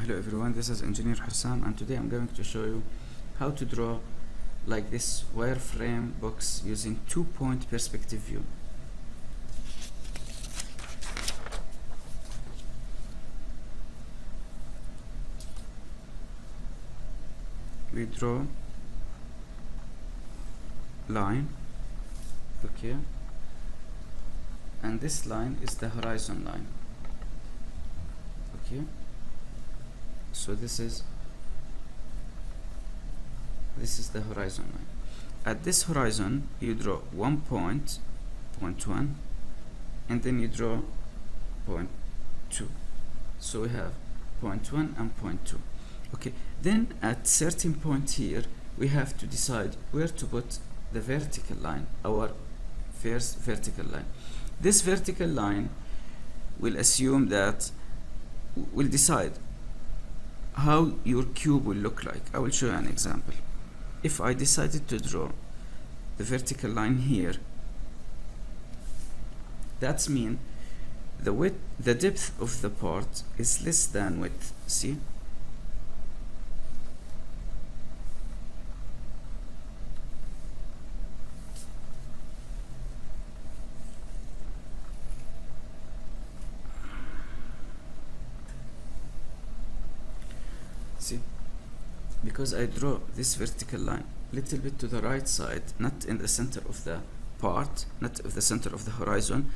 Hello everyone, this is Engineer Hussam, and today I'm going to show you how to draw like this wireframe box using 2-point perspective view. We draw line, okay, and this line is the horizon line, okay. So this is the horizon line. At this horizon you draw 1 point, point 1, and then you draw point 2. So we have point 1 and point 2. Okay, then at certain point here we have to decide where to put the vertical line, our first vertical line. This vertical line will assume that will decide how your cube will look like. I will show you an example. If I decided to draw the vertical line here, that means the width, the depth of the part is less than width. See? See, because I draw this vertical line little bit to the right side, not in the center of the part, not of the center of the horizon.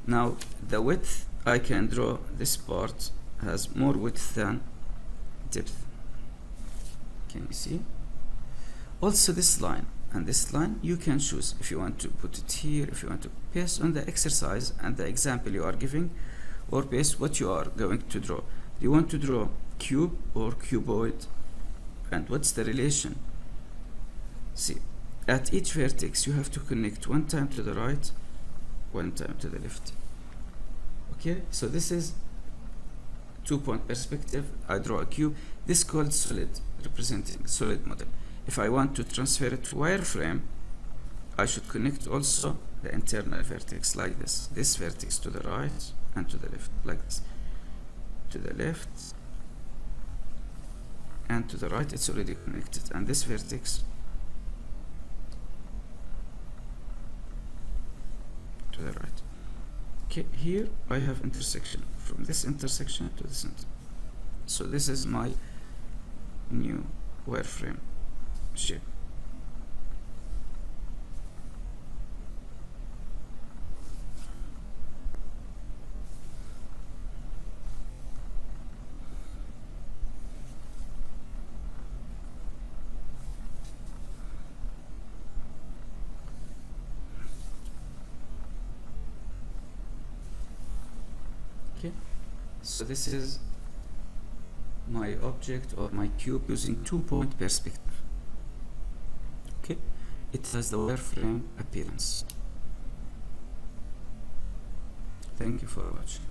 Now the width, I can draw this part has more width than depth. Can you see? Also this line and this line, you can choose if you want to put it here, if you want to, based on the exercise and the example you are giving, or based what you are going to draw. Do you want to draw cube or cuboid, and what's the relation? See, at each vertex you have to connect 1 time to the right, 1 time to the left. Okay, so this is 2-point perspective. I draw a cube. This is called solid, representing solid model. If I want to transfer it to wireframe, I should connect also the internal vertex like this. This vertex to the right and to the left, like this. To the left and to the right, it's already connected, and this vertex to the right. Okay, here I have intersection from this intersection to the center. So this is my new wireframe shape. Okay, so this is my object or my cube using 2-point perspective. Okay, it has the wireframe appearance. Thank you for watching.